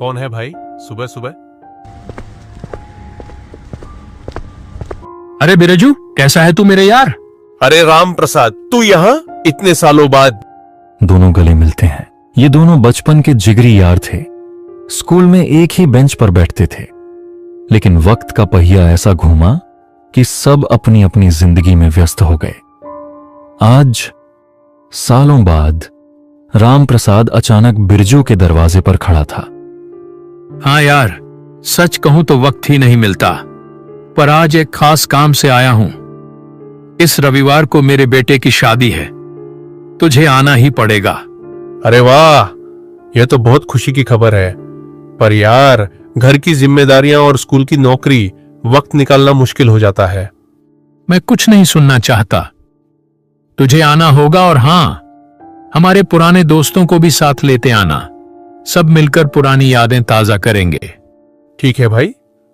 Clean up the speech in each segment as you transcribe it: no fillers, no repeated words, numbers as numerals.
कौन है भाई सुबह सुबह? अरे बिरजू, कैसा है तू मेरे यार? अरे राम प्रसाद, तू यहाँ इतने सालों बाद? दोनों गले मिलते हैं। ये दोनों बचपन के जिगरी यार थे। स्कूल में एक ही बेंच पर बैठते थे, लेकिन वक्त का पहिया ऐसा घूमा कि सब अपनी अपनी जिंदगी में व्यस्त हो गए। आज सालों बाद राम प्रसाद अचानक बिरजू के दरवाजे पर खड़ा था। हाँ यार, सच कहूं तो वक्त ही नहीं मिलता, पर आज एक खास काम से आया हूं। इस रविवार को मेरे बेटे की शादी है, तुझे आना ही पड़ेगा। अरे वाह, यह तो बहुत खुशी की खबर है। पर यार, घर की जिम्मेदारियां और स्कूल की नौकरी, वक्त निकालना मुश्किल हो जाता है। मैं कुछ नहीं सुनना चाहता, तुझे आना होगा। और हाँ, हमारे पुराने दोस्तों को भी साथ लेते आना, सब मिलकर पुरानी यादें ताजा करेंगे। ठीक है भाई,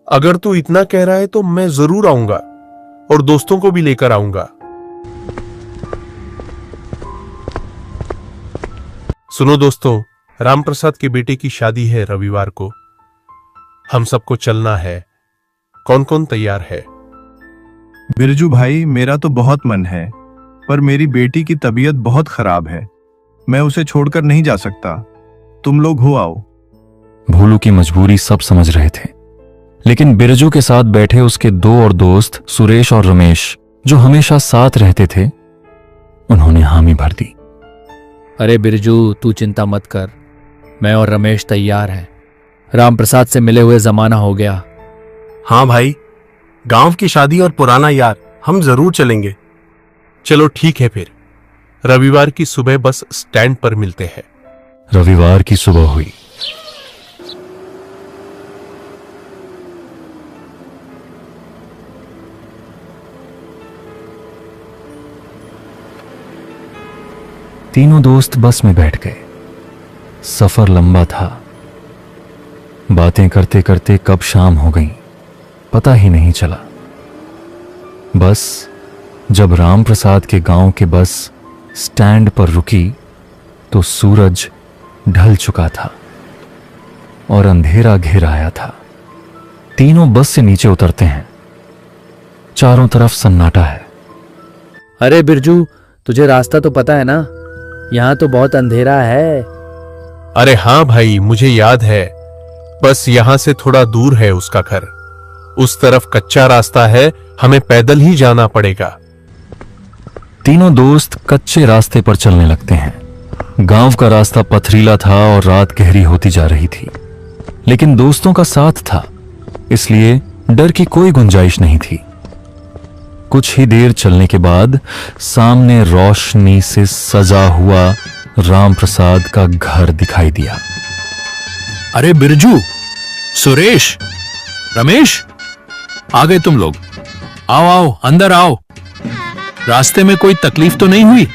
अगर तू इतना कह रहा है तो मैं जरूर आऊंगा और दोस्तों को भी लेकर आऊंगा। सुनो दोस्तों, राम प्रसाद के बेटे की शादी है रविवार को। हम सबको चलना है। कौन कौन तैयार है? बिरजू भाई, मेरा तो बहुत मन है, पर मेरी बेटी की तबीयत बहुत खराब है। मैं उसे छोड़कर नहीं जा सकता। तुम लोग हो आओ। भोलू की मजबूरी सब समझ रहे थे, लेकिन बिरजू के साथ बैठे उसके दो और दोस्त सुरेश और रमेश, जो हमेशा साथ रहते थे, उन्होंने हामी भर दी। अरे बिरजू, तू चिंता मत कर, मैं और रमेश तैयार हैं। राम प्रसाद से मिले हुए जमाना हो गया। हाँ भाई, गांव की शादी और पुराना यार, हम जरूर चलेंगे। चलो ठीक है, फिर रविवार की सुबह बस स्टैंड पर मिलते हैं। रविवार की सुबह हुई। तीनों दोस्त बस में बैठ गए। सफर लंबा था। बातें करते करते कब शाम हो गई पता ही नहीं चला। बस जब राम प्रसाद के गांव के बस स्टैंड पर रुकी तो सूरज ढल चुका था और अंधेरा घिर आया था। तीनों बस से नीचे उतरते हैं। चारों तरफ सन्नाटा है। अरे बिरजू, तुझे रास्ता तो पता है ना? यहाँ तो बहुत अंधेरा है। अरे हाँ भाई, मुझे याद है। बस यहां से थोड़ा दूर है उसका घर। उस तरफ कच्चा रास्ता है, हमें पैदल ही जाना पड़ेगा। तीनों दोस्त कच्चे रास्ते पर चलने लगते हैं। गांव का रास्ता पथरीला था और रात गहरी होती जा रही थी, लेकिन दोस्तों का साथ था, इसलिए डर की कोई गुंजाइश नहीं थी। कुछ ही देर चलने के बाद सामने रोशनी से सजा हुआ राम प्रसाद का घर दिखाई दिया। अरे बिरजू, सुरेश, रमेश, आ गए तुम लोग। आओ आओ, अंदर आओ। रास्ते में कोई तकलीफ तो नहीं हुई?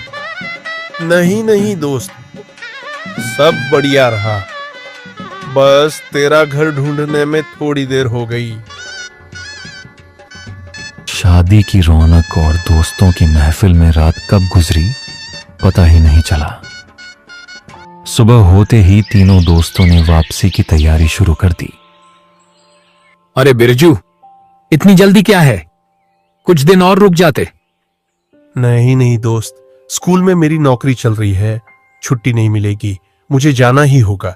नहीं नहीं दोस्त, सब बढ़िया रहा। बस तेरा घर ढूंढने में थोड़ी देर हो गई। शादी की रौनक और दोस्तों की महफिल में रात कब गुजरी पता ही नहीं चला। सुबह होते ही तीनों दोस्तों ने वापसी की तैयारी शुरू कर दी। अरे बिरजू, इतनी जल्दी क्या है? कुछ दिन और रुक जाते। नहीं नहीं दोस्त, स्कूल में मेरी नौकरी चल रही है, छुट्टी नहीं मिलेगी, मुझे जाना ही होगा।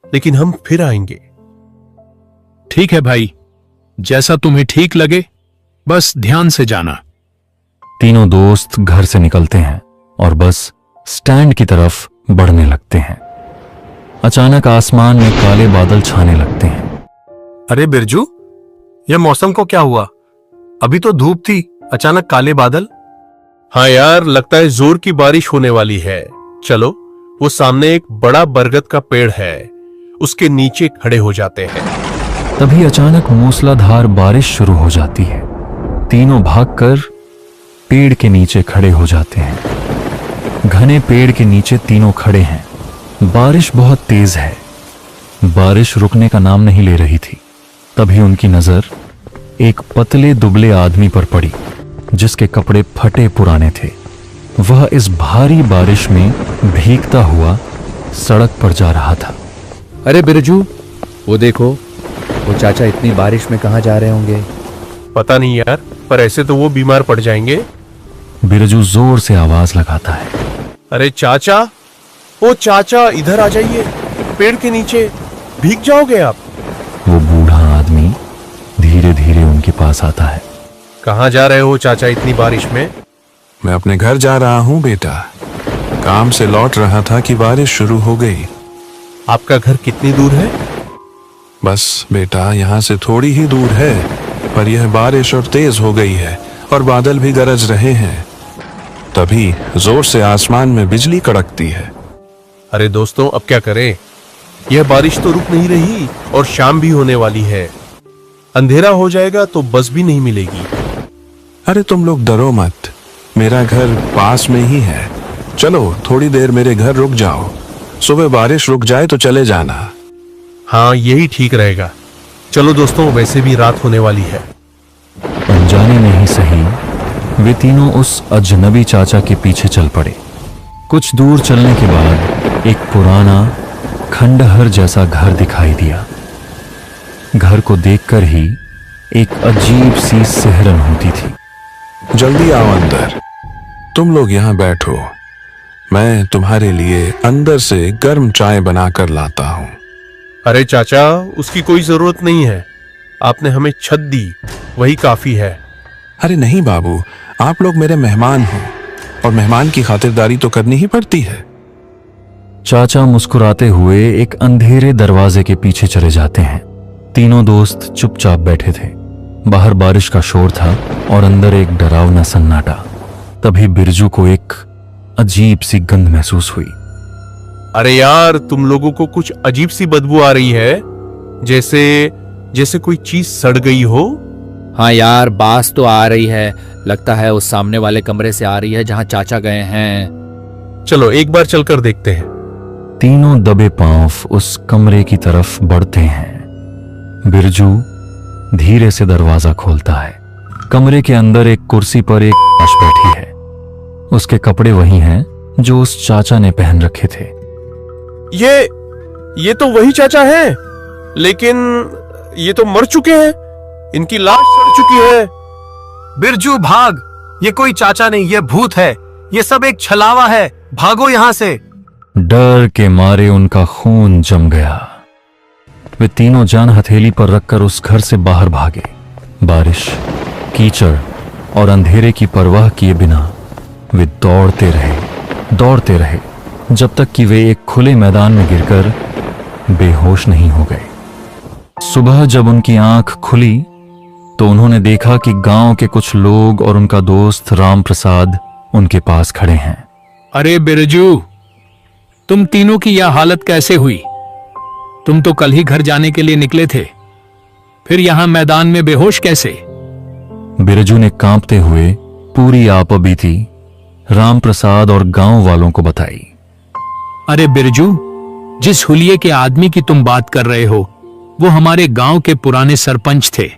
लेकिन हम फिर आएंगे। ठीक है भाई, जैसा तुम्हें ठीक लगे, बस ध्यान से जाना। तीनों दोस्त घर से निकलते हैं और बस स्टैंड की तरफ बढ़ने लगते हैं। अचानक आसमान में काले बादल छाने लगते हैं। अरे बिरजू, यह मौसम को क्या हुआ? अभी तो धूप थी, अचानक काले बादल। हाँ यार, लगता है जोर की बारिश होने वाली है। चलो, वो सामने एक बड़ा बरगद का पेड़ है, उसके नीचे खड़े हो जाते हैं। तभी अचानक मूसलाधार बारिश शुरू हो जाती है। तीनों भागकर पेड़ के नीचे खड़े हो जाते हैं। घने पेड़ के नीचे तीनों खड़े हैं। बारिश बहुत तेज है। बारिश रुकने का नाम नहीं ले रही थी। तभी उनकी नजर एक पतले दुबले आदमी पर पड़ी, जिसके कपड़े फटे पुराने थे। वह इस भारी बारिश में भीगता हुआ सड़क पर जा रहा था। अरे बिरजू, वो देखो, वो चाचा इतनी बारिश में कहाँ जा रहे होंगे। पता नहीं यार, पर ऐसे तो वो बीमार पड़ जाएंगे। बिरजू जोर से आवाज लगाता है। अरे चाचा, ओ चाचा इधर आ जाइए, पेड़ के नीचे, भीग जाओगे आप। वो बूढ़ा आदमी धीरे धीरे उनके पास आता है। कहाँ जा रहे हो चाचा इतनी बारिश में? मैं अपने घर जा रहा हूँ बेटा। काम से लौट रहा था कि बारिश शुरू हो गई। आपका घर कितनी दूर है? बस बेटा, यहाँ से थोड़ी ही दूर है, पर यह बारिश और तेज हो गई है और बादल भी गरज रहे हैं। तभी जोर से आसमान में बिजली कड़कती है। अरे दोस्तों, अब क्या करें? यह बारिश तो रुक नहीं रही और शाम भी होने वाली है। अंधेरा हो जाएगा तो बस भी नहीं मिलेगी। अरे तुम लोग डरो मत, मेरा घर पास में ही है। चलो थोड़ी देर मेरे घर रुक जाओ, सुबह बारिश रुक जाए तो चले जाना। हाँ, यही ठीक रहेगा। चलो दोस्तों, वैसे भी रात होने वाली है। अनजाने में ही सही, वे तीनों उस अजनबी चाचा के पीछे चल पड़े। कुछ दूर चलने के बाद एक पुराना खंडहर जैसा घर दिखाई दिया। घर को देखकर ही एक अजीब सी सिहरन होती थी। जल्दी आओ अंदर, तुम लोग यहाँ बैठो, मैं तुम्हारे लिए अंदर से गर्म चाय बनाकर लाता हूँ। अरे चाचा, उसकी कोई जरूरत नहीं है। आपने हमें छत दी, वही काफी है। अरे नहीं बाबू, आप लोग मेरे मेहमान हो और मेहमान की खातिरदारी तो करनी ही पड़ती है। चाचा मुस्कुराते हुए एक अंधेरे दरवाजे के पीछे चले जाते हैं। तीनों दोस्त चुपचाप बैठे थे। बाहर बारिश का शोर था और अंदर एक डरावना सन्नाटा। तभी बिरजू को एक अजीब सी गंध महसूस हुई। अरे यार, तुम लोगों को कुछ अजीब सी बदबू आ रही है, जैसे कोई चीज सड़ गई हो। हाँ यार, बास तो आ रही है। लगता है उस सामने वाले कमरे से आ रही है जहां चाचा गए हैं। चलो एक बार चलकर देखते हैं। तीनों दबे पांव उस कमरे की तरफ बढ़ते हैं। बिरजू धीरे से दरवाजा खोलता है। कमरे के अंदर एक कुर्सी पर एक लाश बैठी है। उसके कपड़े वही हैं जो उस चाचा ने पहन रखे थे। ये तो वही चाचा हैं, लेकिन ये तो मर चुके हैं। इनकी लाश सड़ चुकी है। बिरजू भाग, ये कोई चाचा नहीं, ये भूत है। ये सब एक छलावा है, भागो यहाँ से। डर के मारे उनका खून जम गया। वे तीनों जान हथेली पर रखकर उस घर से बाहर भागे। बारिश, कीचड़ और अंधेरे की परवाह किए बिना वे दौड़ते रहे जब तक कि वे एक खुले मैदान में गिरकर बेहोश नहीं हो गए। सुबह जब उनकी आंख खुली तो उन्होंने देखा कि गांव के कुछ लोग और उनका दोस्त राम प्रसाद उनके पास खड़े हैं। अरे बिरजू, तुम तीनों की यह हालत कैसे हुई? तुम तो कल ही घर जाने के लिए निकले थे, फिर यहां मैदान में बेहोश कैसे? बिरजू ने कांपते हुए पूरी आपबीती राम प्रसाद और गांव वालों को बताई। अरे बिरजू, जिस हुलिये के आदमी की तुम बात कर रहे हो, वो हमारे गांव के पुराने सरपंच थे।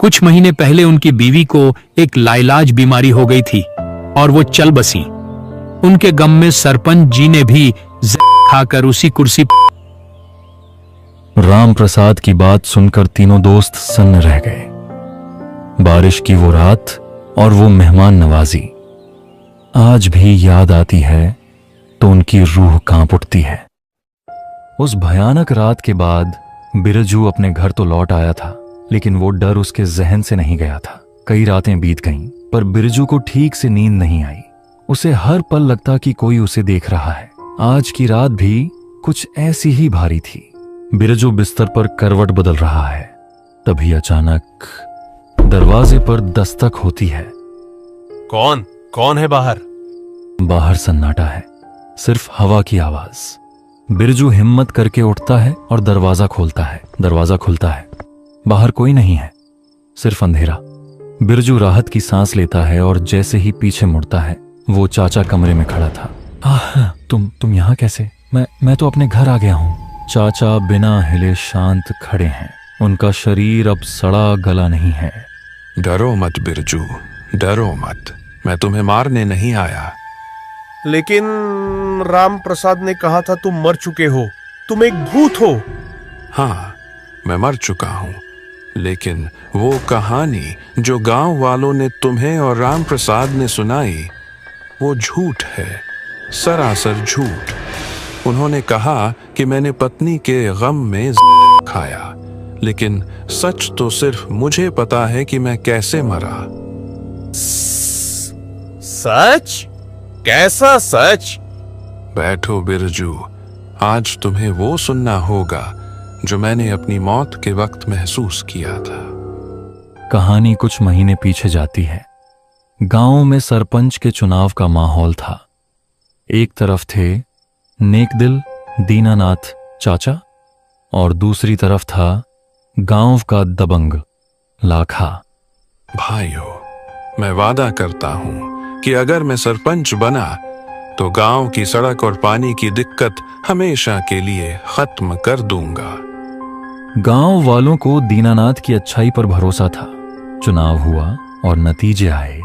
कुछ महीने पहले उनकी बीवी को एक लाइलाज बीमारी हो गई थी और वो चल बसी। उनके गम में सरपंच जी ने भी जहर खाकर उसी कुर्सी। राम प्रसाद की बात सुनकर तीनों दोस्त सन्न रह गए। बारिश की वो रात और वो मेहमान नवाजी आज भी याद आती है तो उनकी रूह कांप उठती है। उस भयानक रात के बाद बिरजू अपने घर तो लौट आया था, लेकिन वो डर उसके जहन से नहीं गया था। कई रातें बीत गईं, पर बिरजू को ठीक से नींद नहीं आई। उसे हर पल लगता कि कोई उसे देख रहा है। आज की रात भी कुछ ऐसी ही भारी थी। बिरजू बिस्तर पर करवट बदल रहा है, तभी अचानक दरवाजे पर दस्तक होती है। कौन है बाहर? बाहर सन्नाटा है, सिर्फ हवा की आवाज। बिरजू हिम्मत करके उठता है और दरवाजा खोलता है। दरवाजा खुलता है, बाहर कोई नहीं है, सिर्फ अंधेरा। बिरजू राहत की सांस लेता है और जैसे ही पीछे मुड़ता है, वो चाचा कमरे में खड़ा था। तुम यहाँ कैसे? मैं तो अपने घर आ गया हूँ। चाचा बिना हिले शांत खड़े हैं। उनका शरीर अब सड़ा गला नहीं है। डरो मत बिरजू, डरो मत, मैं तुम्हें मारने नहीं आया। लेकिन राम प्रसाद ने कहा था तुम मर चुके हो, तुम एक भूत हो। हाँ, मैं मर चुका हूं, लेकिन वो कहानी जो गांव वालों ने तुम्हें और राम प्रसाद ने सुनाई, वो झूठ है, सरासर झूठ। उन्होंने कहा कि मैंने पत्नी के गम में खाया, लेकिन सच तो सिर्फ मुझे पता है कि मैं कैसे मरा। सच? कैसा सच? बैठो बिरजू, आज तुम्हें वो सुनना होगा जो मैंने अपनी मौत के वक्त महसूस किया था। कहानी कुछ महीने पीछे जाती है। गांव में सरपंच के चुनाव का माहौल था। एक तरफ थे नेकदिल दीनानाथ चाचा और दूसरी तरफ था गांव का दबंग लाखा। भाइयों, मैं वादा करता हूं कि अगर मैं सरपंच बना तो गांव की सड़क और पानी की दिक्कत हमेशा के लिए खत्म कर दूंगा। गांव वालों को दीनानाथ की अच्छाई पर भरोसा था। चुनाव हुआ और नतीजे आए।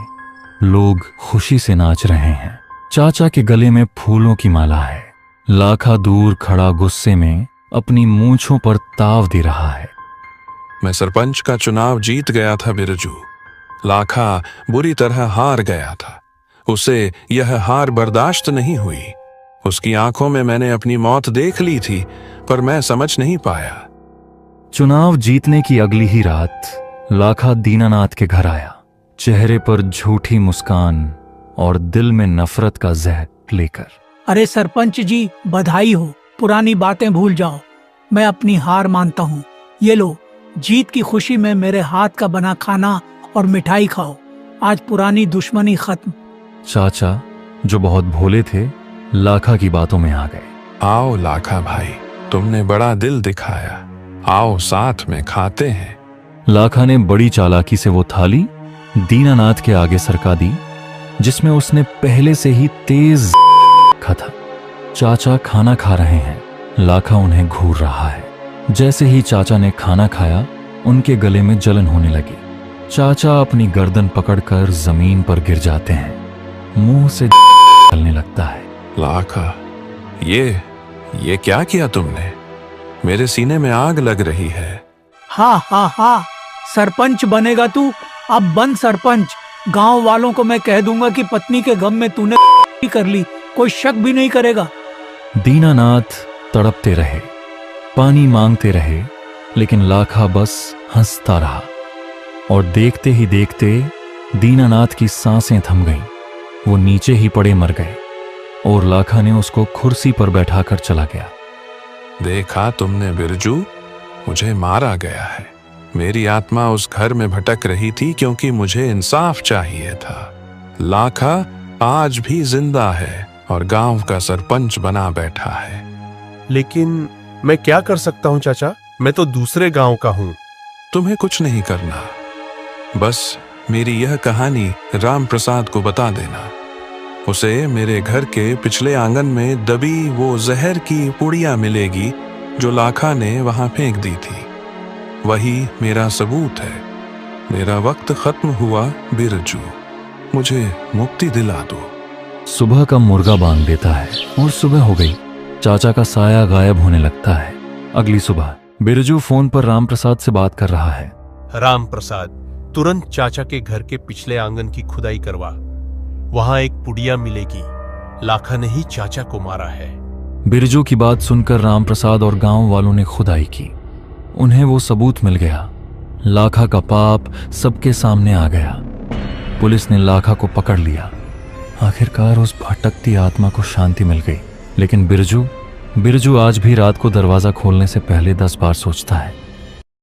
लोग खुशी से नाच रहे हैं। चाचा के गले में फूलों की माला है। लाखा दूर खड़ा गुस्से में अपनी मूंछों पर ताव दे रहा है। मैं सरपंच का चुनाव जीत गया था बिरजू। लाखा बुरी तरह हार गया था। उसे यह हार बर्दाश्त नहीं हुई। उसकी आंखों में मैंने अपनी मौत देख ली थी, पर मैं समझ नहीं पाया। चुनाव जीतने की अगली ही रात लाखा दीनानाथ के घर आया, चेहरे पर झूठी मुस्कान और दिल में नफरत का जहर लेकर। अरे सरपंच जी, बधाई हो। पुरानी बातें भूल जाओ। मैं अपनी हार मानता हूँ। ये लो, जीत की खुशी में मेरे हाथ का बना खाना और मिठाई खाओ। आज पुरानी दुश्मनी खत्म। चाचा, जो बहुत भोले थे, लाखा की बातों में आ गए। आओ लाखा भाई, तुमने बड़ा दिल दिखाया। आओ साथ में खाते हैं। लाखा ने बड़ी चालाकी से वो थाली दीनानाथ के आगे सरका दी जिसमें उसने पहले से ही तेज रखा था। चाचा खाना खा रहे हैं। लाखा उन्हें घूर रहा है। जैसे ही चाचा ने खाना खाया, उनके गले में जलन होने लगी। चाचा अपनी गर्दन पकड़कर जमीन पर गिर जाते हैं। मुंह से निकलने लगता है। लाखा, ये क्या किया तुमने? मेरे सीने में आग लग रही है। हाँ हाँ हाँ, सरपंच बनेगा तू। अब बन सरपंच। गांव वालों को मैं कह दूंगा कि पत्नी के गम में तूने कर ली। कोई शक भी नहीं करेगा। दीनानाथ तड़पते रहे, पानी मांगते रहे, लेकिन लाखा बस हंसता रहा। और देखते ही देखते दीनानाथ की सांसें थम गईं। वो नीचे ही पड़े मर गए और लाखा ने उसको कुर्सी पर बैठाकर चला गया। देखा तुमने बिरजू, मुझे मारा गया है। मेरी आत्मा उस घर में भटक रही थी क्योंकि मुझे इंसाफ चाहिए था। लाखा आज भी जिंदा है और गांव का सरपंच बना बैठा है। लेकिन मैं क्या कर सकता हूं चाचा? मैं तो दूसरे गांव का हूं। तुम्हें कुछ नहीं करना, बस मेरी यह कहानी राम प्रसाद को बता देना। उसे मेरे घर के पिछले आंगन में दबी वो जहर की पुड़िया मिलेगी जो लाखा ने वहां फेंक दी थी। वही मेरा सबूत है। मेरा वक्त खत्म हुआ बिरजू, मुझे मुक्ति दिला दो। सुबह का मुर्गा बांध देता है और सुबह हो गई। चाचा का साया गायब होने लगता है। अगली सुबह बिरजू फोन पर राम प्रसाद से बात कर रहा है। राम प्रसाद, तुरंत चाचा के घर के पिछले आंगन की खुदाई करवा। वहां एक पुड़िया मिलेगी। लाखा ने ही चाचा को मारा है। बिरजू की बात सुनकर राम प्रसाद और गांव वालों ने खुदाई की। उन्हें वो सबूत मिल गया। लाखा का पाप सबके सामने आ गया। पुलिस ने लाखा को पकड़ लिया। आखिरकार उस भटकती आत्मा को शांति मिल गई। लेकिन बिरजू आज भी रात को दरवाजा खोलने से पहले 10 बार सोचता है।